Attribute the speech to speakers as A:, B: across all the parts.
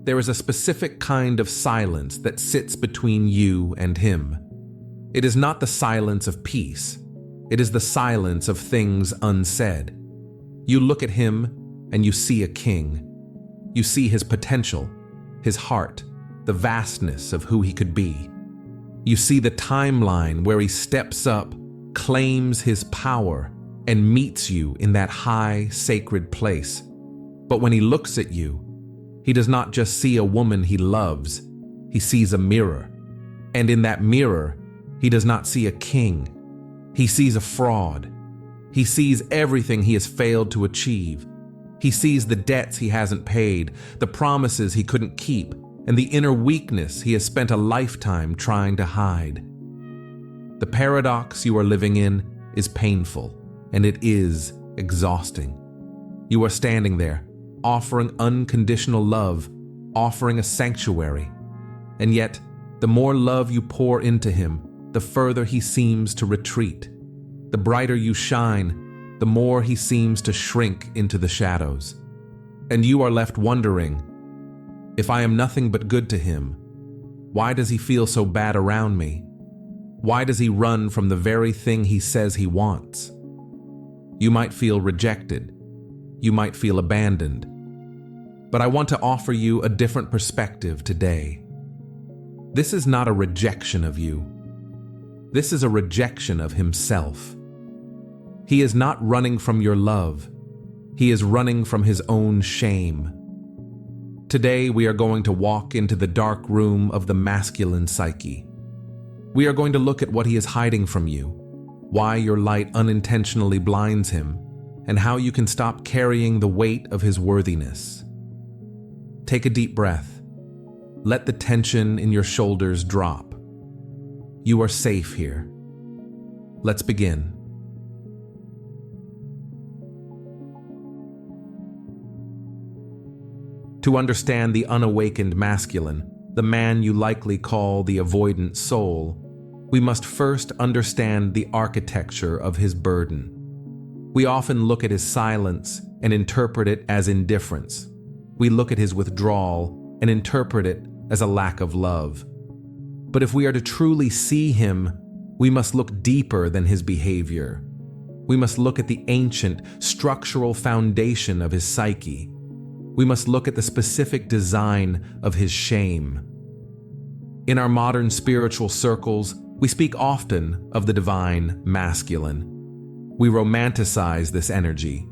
A: there is a specific kind of silence that sits between you and him. It is not the silence of peace. It is the silence of things unsaid. You look at him and you see a king. You see his potential, his heart, the vastness of who he could be. You see the timeline where he steps up, claims his power, and meets you in that high, sacred place. But when he looks at you, he does not just see a woman he loves, he sees a mirror. And in that mirror, he does not see a king. He sees a fraud. He sees everything he has failed to achieve. He sees the debts he hasn't paid, the promises he couldn't keep, and the inner weakness he has spent a lifetime trying to hide. The paradox you are living in is painful, and it is exhausting. You are standing there, offering unconditional love, offering a sanctuary. And yet, the more love you pour into him, the further he seems to retreat. The brighter you shine, the more he seems to shrink into the shadows. And you are left wondering, if I am nothing but good to him, why does he feel so bad around me? Why does he run from the very thing he says he wants? You might feel rejected. You might feel abandoned. But I want to offer you a different perspective today. This is not a rejection of you. This is a rejection of himself. He is not running from your love. He is running from his own shame. Today, we are going to walk into the dark room of the masculine psyche. We are going to look at what he is hiding from you, why your light unintentionally blinds him, and how you can stop carrying the weight of his worthiness. Take a deep breath. Let the tension in your shoulders drop. You are safe here. Let's begin. To understand the unawakened masculine, the man you likely call the avoidant soul, we must first understand the architecture of his burden. We often look at his silence and interpret it as indifference. We look at his withdrawal and interpret it as a lack of love. But if we are to truly see him, we must look deeper than his behavior. We must look at the ancient, structural foundation of his psyche. We must look at the specific design of his shame. In our modern spiritual circles, we speak often of the divine masculine. We romanticize this energy.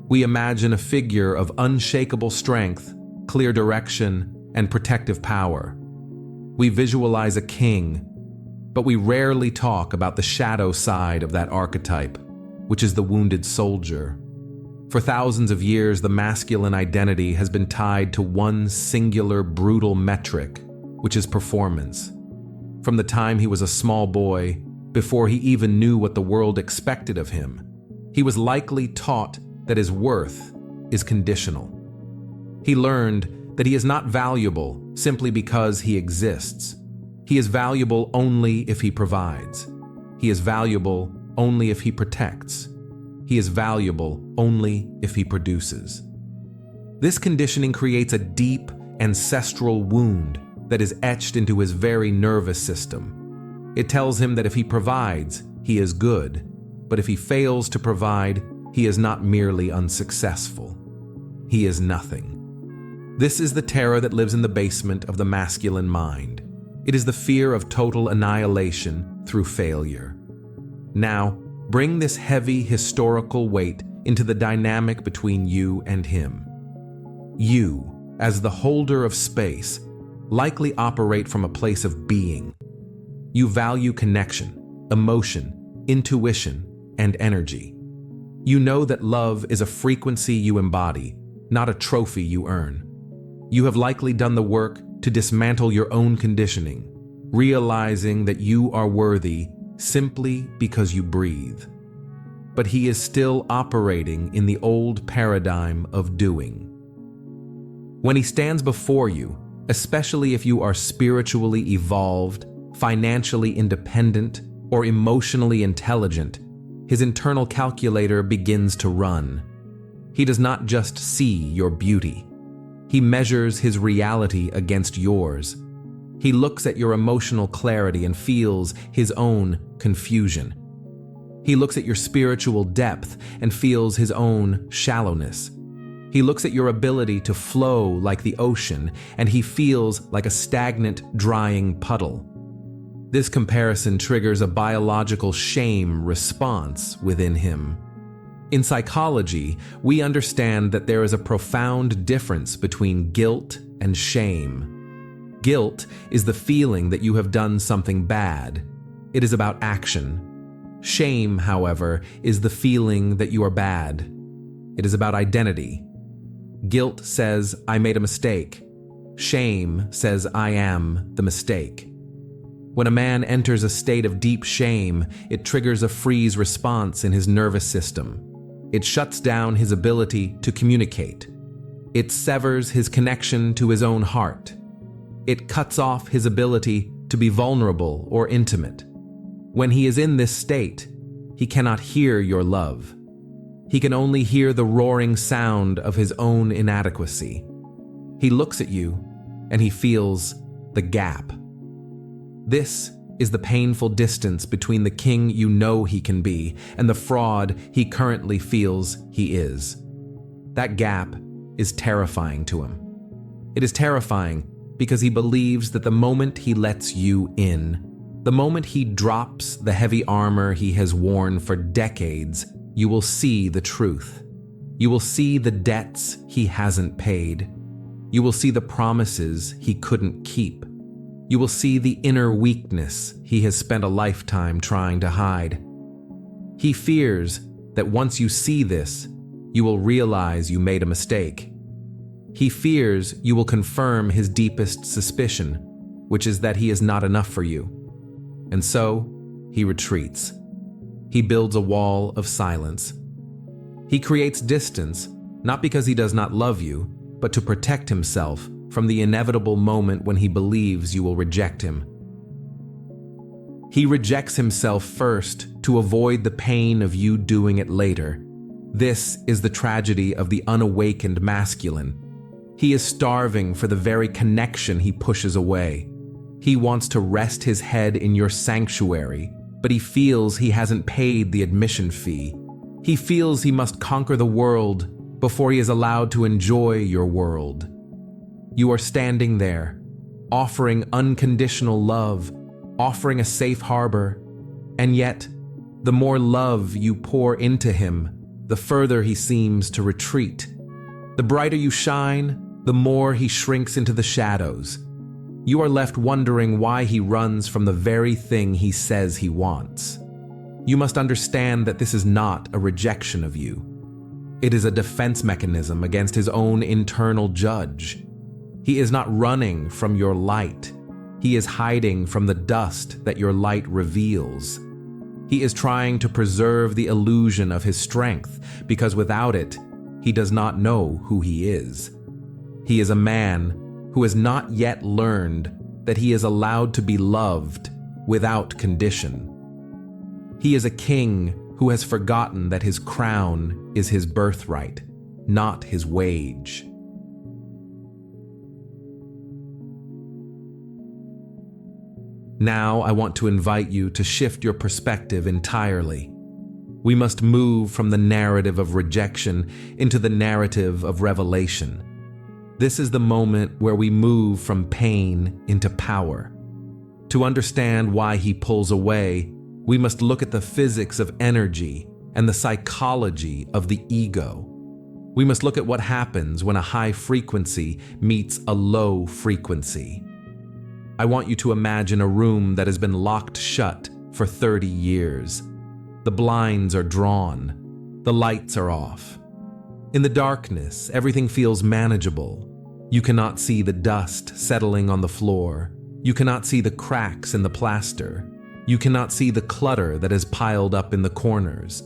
A: We imagine a figure of unshakable strength, clear direction, and protective power. We visualize a king, but we rarely talk about the shadow side of that archetype, which is the wounded soldier. For thousands of years, the masculine identity has been tied to one singular, brutal metric, which is performance. From the time he was a small boy, before he even knew what the world expected of him, he was likely taught that his worth is conditional. He learned that he is not valuable simply because he exists. He is valuable only if he provides. He is valuable only if he protects. He is valuable only if he produces. This conditioning creates a deep ancestral wound that is etched into his very nervous system. It tells him that if he provides, he is good, but if he fails to provide, he is not merely unsuccessful. He is nothing. This is the terror that lives in the basement of the masculine mind. It is the fear of total annihilation through failure. Now, bring this heavy historical weight into the dynamic between you and him. You, as the holder of space, likely operate from a place of being. You value connection, emotion, intuition, and energy. You know that love is a frequency you embody, not a trophy you earn. You have likely done the work to dismantle your own conditioning, realizing that you are worthy simply because you breathe. But he is still operating in the old paradigm of doing. When he stands before you, especially if you are spiritually evolved, financially independent, or emotionally intelligent, his internal calculator begins to run. He does not just see your beauty. He measures his reality against yours. He looks at your emotional clarity and feels his own confusion. He looks at your spiritual depth and feels his own shallowness. He looks at your ability to flow like the ocean, and he feels like a stagnant, drying puddle. This comparison triggers a biological shame response within him. In psychology, we understand that there is a profound difference between guilt and shame. Guilt is the feeling that you have done something bad. It is about action. Shame, however, is the feeling that you are bad. It is about identity. Guilt says, I made a mistake. Shame says, I am the mistake. When a man enters a state of deep shame, it triggers a freeze response in his nervous system. It shuts down his ability to communicate. It severs his connection to his own heart. It cuts off his ability to be vulnerable or intimate. When he is in this state, he cannot hear your love. He can only hear the roaring sound of his own inadequacy. He looks at you and he feels the gap. This is the painful distance between the king you know he can be and the fraud he currently feels he is. That gap is terrifying to him. It is terrifying because he believes that the moment he lets you in, the moment he drops the heavy armor he has worn for decades, you will see the truth. You will see the debts he hasn't paid. You will see the promises he couldn't keep. You will see the inner weakness he has spent a lifetime trying to hide. He fears that once you see this, you will realize you made a mistake. He fears you will confirm his deepest suspicion, which is that he is not enough for you. And so, he retreats. He builds a wall of silence. He creates distance, not because he does not love you, but to protect himself from the inevitable moment when he believes you will reject him. He rejects himself first to avoid the pain of you doing it later. This is the tragedy of the unawakened masculine. He is starving for the very connection he pushes away. He wants to rest his head in your sanctuary, but he feels he hasn't paid the admission fee. He feels he must conquer the world before he is allowed to enjoy your world. You are standing there, offering unconditional love, offering a safe harbor, and yet, the more love you pour into him, the further he seems to retreat. The brighter you shine, the more he shrinks into the shadows. You are left wondering why he runs from the very thing he says he wants. You must understand that this is not a rejection of you. It is a defense mechanism against his own internal judge. He is not running from your light. He is hiding from the dust that your light reveals. He is trying to preserve the illusion of his strength, because without it, he does not know who he is. He is a man who has not yet learned that he is allowed to be loved without condition. He is a king who has forgotten that his crown is his birthright, not his wage. Now I want to invite you to shift your perspective entirely. We must move from the narrative of rejection into the narrative of revelation. This is the moment where we move from pain into power. To understand why he pulls away, we must look at the physics of energy and the psychology of the ego. We must look at what happens when a high frequency meets a low frequency. I want you to imagine a room that has been locked shut for 30 years. The blinds are drawn. The lights are off. In the darkness, everything feels manageable. You cannot see the dust settling on the floor. You cannot see the cracks in the plaster. You cannot see the clutter that is piled up in the corners.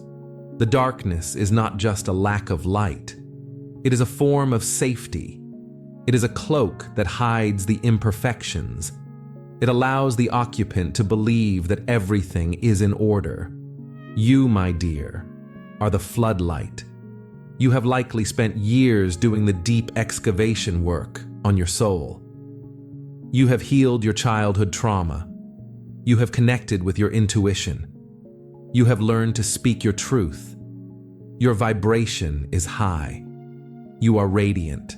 A: The darkness is not just a lack of light. It is a form of safety. It is a cloak that hides the imperfections. It allows the occupant to believe that everything is in order. You, my dear, are the floodlight. You have likely spent years doing the deep excavation work on your soul. You have healed your childhood trauma. You have connected with your intuition. You have learned to speak your truth. Your vibration is high. You are radiant.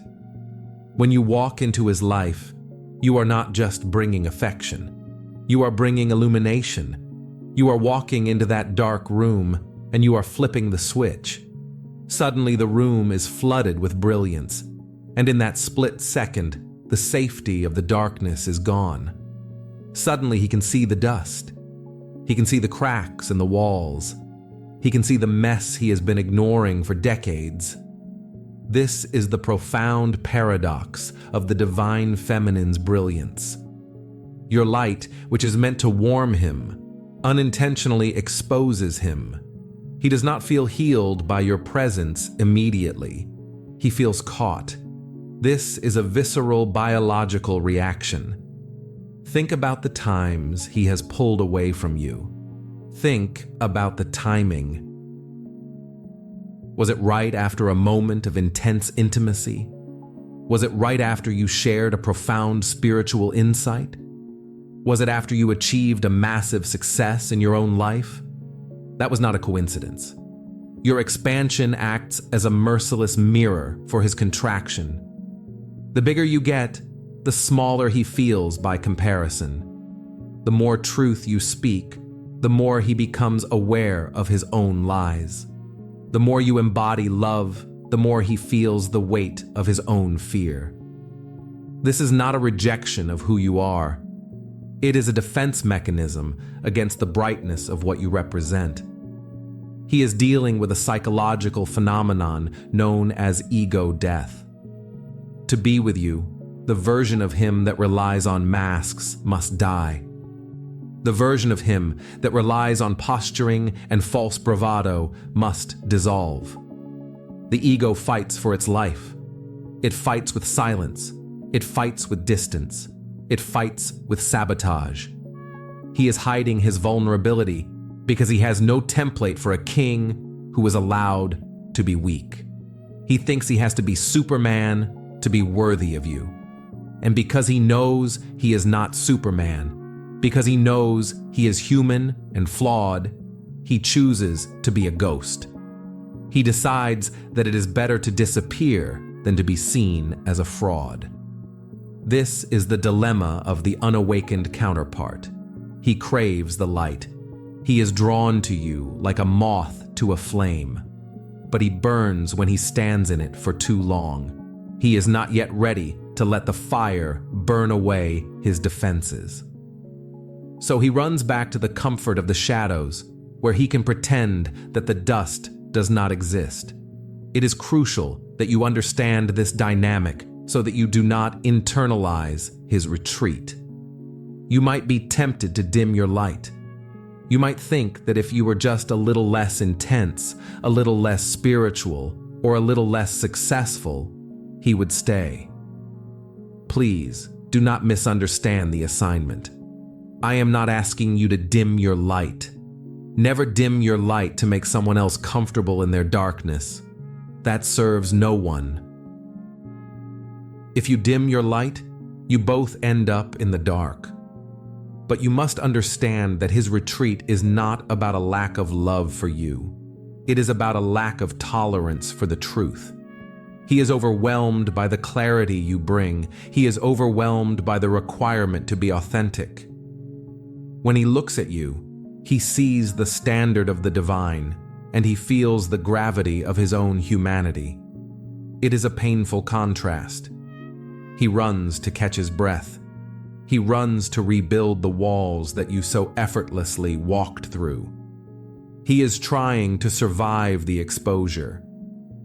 A: When you walk into his life, you are not just bringing affection. You are bringing illumination. You are walking into that dark room and you are flipping the switch. Suddenly the room is flooded with brilliance, and in that split second, the safety of the darkness is gone. Suddenly he can see the dust. He can see the cracks in the walls. He can see the mess he has been ignoring for decades. This is the profound paradox of the divine feminine's brilliance. Your light, which is meant to warm him, unintentionally exposes him. He does not feel healed by your presence immediately. He feels caught. This is a visceral biological reaction. Think about the times he has pulled away from you. Think about the timing. Was it right after a moment of intense intimacy? Was it right after you shared a profound spiritual insight? Was it after you achieved a massive success in your own life? That was not a coincidence. Your expansion acts as a merciless mirror for his contraction. The bigger you get, the smaller he feels by comparison. The more truth you speak, the more he becomes aware of his own lies. The more you embody love, the more he feels the weight of his own fear. This is not a rejection of who you are. It is a defense mechanism against the brightness of what you represent. He is dealing with a psychological phenomenon known as ego death. To be with you, the version of him that relies on masks must die. The version of him that relies on posturing and false bravado must dissolve. The ego fights for its life. It fights with silence. It fights with distance. It fights with sabotage. He is hiding his vulnerability because he has no template for a king who is allowed to be weak. He thinks he has to be Superman to be worthy of you. And because he knows he is not Superman, because he knows he is human and flawed, he chooses to be a ghost. He decides that it is better to disappear than to be seen as a fraud. This is the dilemma of the unawakened counterpart. He craves the light. He is drawn to you like a moth to a flame, but he burns when he stands in it for too long. He is not yet ready to let the fire burn away his defenses. So he runs back to the comfort of the shadows, where he can pretend that the dust does not exist. It is crucial that you understand this dynamic so that you do not internalize his retreat. You might be tempted to dim your light. You might think that if you were just a little less intense, a little less spiritual, or a little less successful, he would stay. Please do not misunderstand the assignment. I am not asking you to dim your light. Never dim your light to make someone else comfortable in their darkness. That serves no one. If you dim your light, you both end up in the dark. But you must understand that his retreat is not about a lack of love for you. It is about a lack of tolerance for the truth. He is overwhelmed by the clarity you bring. He is overwhelmed by the requirement to be authentic. When he looks at you, he sees the standard of the divine, and he feels the gravity of his own humanity. It is a painful contrast. He runs to catch his breath. He runs to rebuild the walls that you so effortlessly walked through. He is trying to survive the exposure.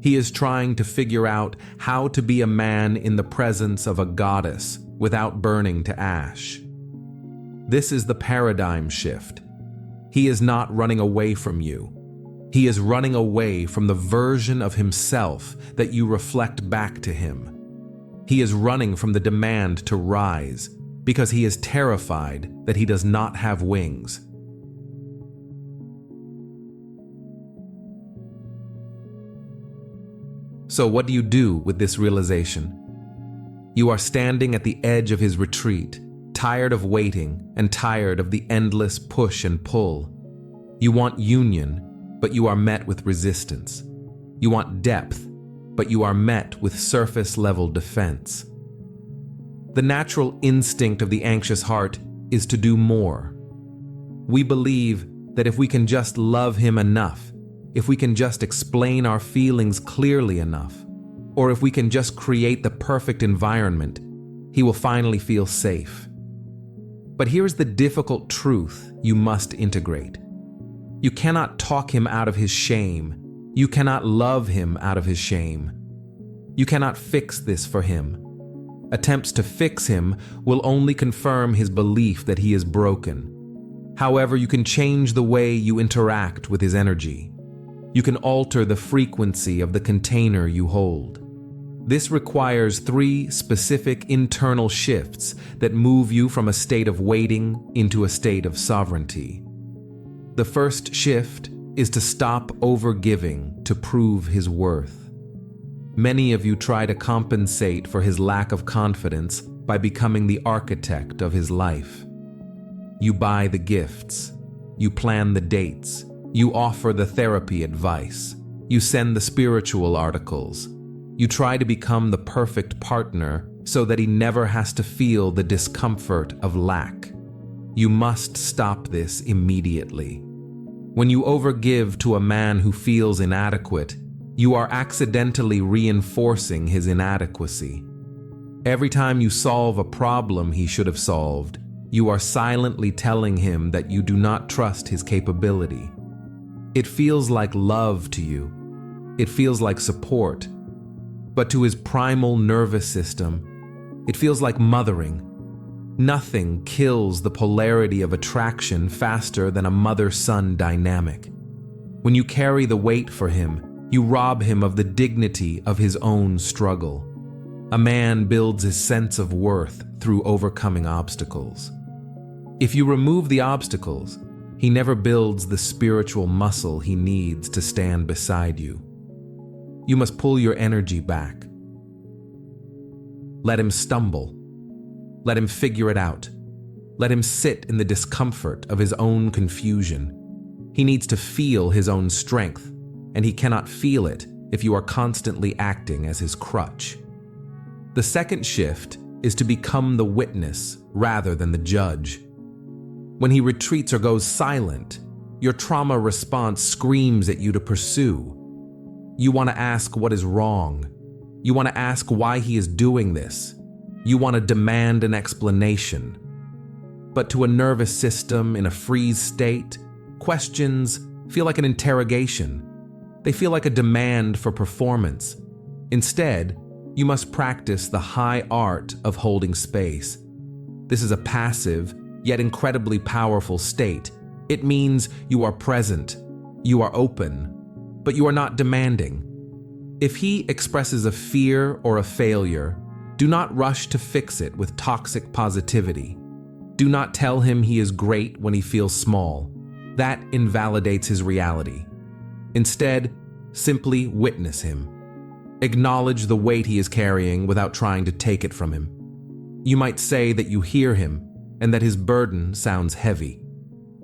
A: He is trying to figure out how to be a man in the presence of a goddess without burning to ash. This is the paradigm shift. He is not running away from you. He is running away from the version of himself that you reflect back to him. He is running from the demand to rise because he is terrified that he does not have wings. So what do you do with this realization? You are standing at the edge of his retreat, tired of waiting and tired of the endless push and pull. You want union, but you are met with resistance. You want depth, but you are met with surface-level defense. The natural instinct of the anxious heart is to do more. We believe that if we can just love him enough, if we can just explain our feelings clearly enough, or if we can just create the perfect environment, he will finally feel safe. But here's the difficult truth you must integrate. You cannot talk him out of his shame. You cannot love him out of his shame. You cannot fix this for him. Attempts to fix him will only confirm his belief that he is broken. However, you can change the way you interact with his energy. You can alter the frequency of the container you hold. This requires 3 specific internal shifts that move you from a state of waiting into a state of sovereignty. The first shift is to stop overgiving to prove his worth. Many of you try to compensate for his lack of confidence by becoming the architect of his life. You buy the gifts, you plan the dates, you offer the therapy advice, you send the spiritual articles. You try to become the perfect partner so that he never has to feel the discomfort of lack. You must stop this immediately. When you overgive to a man who feels inadequate, you are accidentally reinforcing his inadequacy. Every time you solve a problem he should have solved, you are silently telling him that you do not trust his capability. It feels like love to you. It feels like support. But to his primal nervous system, it feels like mothering. Nothing kills the polarity of attraction faster than a mother-son dynamic. When you carry the weight for him, you rob him of the dignity of his own struggle. A man builds his sense of worth through overcoming obstacles. If you remove the obstacles, he never builds the spiritual muscle he needs to stand beside you. You must pull your energy back. Let him stumble. Let him figure it out. Let him sit in the discomfort of his own confusion. He needs to feel his own strength, and he cannot feel it if you are constantly acting as his crutch. The second shift is to become the witness rather than the judge. When he retreats or goes silent, your trauma response screams at you to pursue. You want to ask what is wrong. You want to ask why he is doing this. You want to demand an explanation. But to a nervous system in a freeze state, questions feel like an interrogation. They feel like a demand for performance. Instead, you must practice the high art of holding space. This is a passive, yet incredibly powerful state. It means you are present, you are open, but you are not demanding. If he expresses a fear or a failure, do not rush to fix it with toxic positivity. Do not tell him he is great when he feels small. That invalidates his reality. Instead, simply witness him. Acknowledge the weight he is carrying without trying to take it from him. You might say that you hear him and that his burden sounds heavy.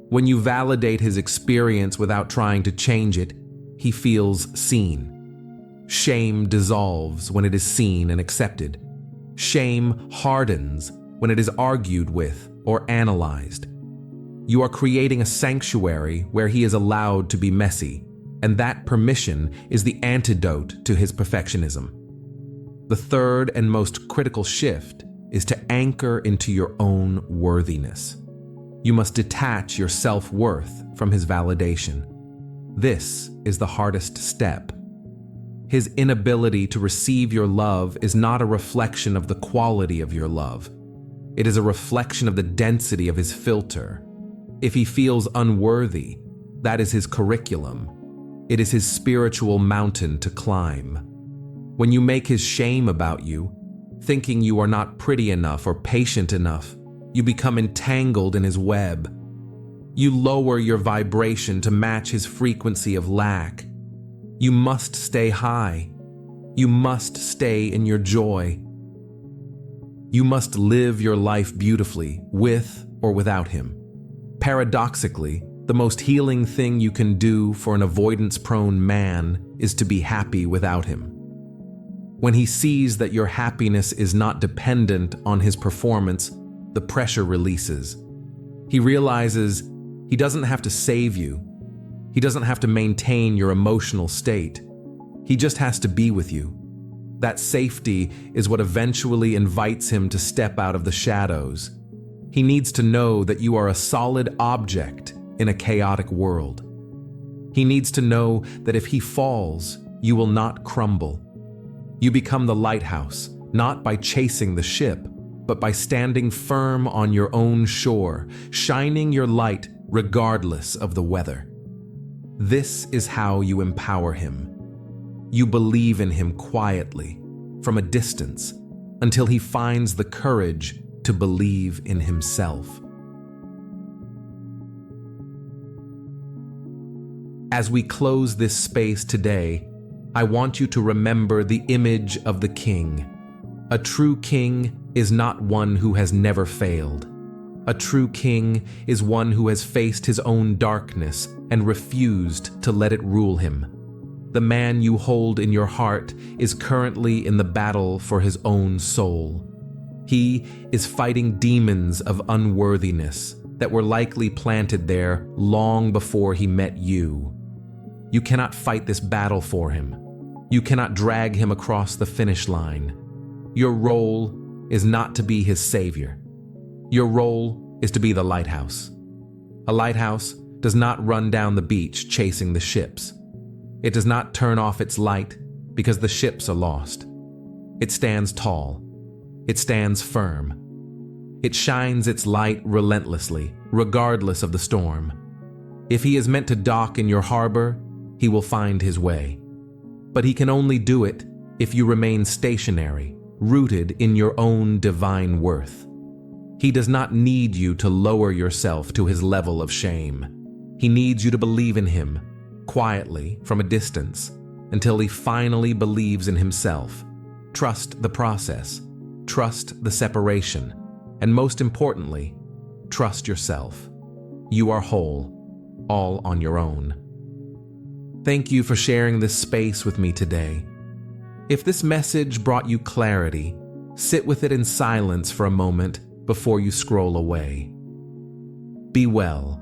A: When you validate his experience without trying to change it, he feels seen. Shame dissolves when it is seen and accepted. Shame hardens when it is argued with or analyzed. You are creating a sanctuary where he is allowed to be messy, and that permission is the antidote to his perfectionism. The third and most critical shift is to anchor into your own worthiness. You must detach your self-worth from his validation. This is the hardest step. His inability to receive your love is not a reflection of the quality of your love. It is a reflection of the density of his filter. If he feels unworthy, that is his curriculum. It is his spiritual mountain to climb. When you make his shame about you, thinking you are not pretty enough or patient enough, you become entangled in his web. You lower your vibration to match his frequency of lack. You must stay high. You must stay in your joy. You must live your life beautifully, with or without him. Paradoxically, the most healing thing you can do for an avoidance-prone man is to be happy without him. When he sees that your happiness is not dependent on his performance, the pressure releases. He realizes he doesn't have to save you. He doesn't have to maintain your emotional state. He just has to be with you. That safety is what eventually invites him to step out of the shadows. He needs to know that you are a solid object in a chaotic world. He needs to know that if he falls, you will not crumble. You become the lighthouse, not by chasing the ship, but by standing firm on your own shore, shining your light regardless of the weather. This is how you empower him. You believe in him quietly, from a distance, until he finds the courage to believe in himself. As we close this space today, I want you to remember the image of the king. A true king is not one who has never failed. A true king is one who has faced his own darkness and refused to let it rule him. The man you hold in your heart is currently in the battle for his own soul. He is fighting demons of unworthiness that were likely planted there long before he met you. You cannot fight this battle for him. You cannot drag him across the finish line. Your role is not to be his savior. Your role is to be the lighthouse. A lighthouse does not run down the beach chasing the ships. It does not turn off its light because the ships are lost. It stands tall. It stands firm. It shines its light relentlessly, regardless of the storm. If he is meant to dock in your harbor, he will find his way. But he can only do it if you remain stationary, rooted in your own divine worth. He does not need you to lower yourself to his level of shame. He needs you to believe in him, quietly, from a distance, until he finally believes in himself. Trust the process, trust the separation, and most importantly, trust yourself. You are whole, all on your own. Thank you for sharing this space with me today. If this message brought you clarity, sit with it in silence for a moment before you scroll away. Be well,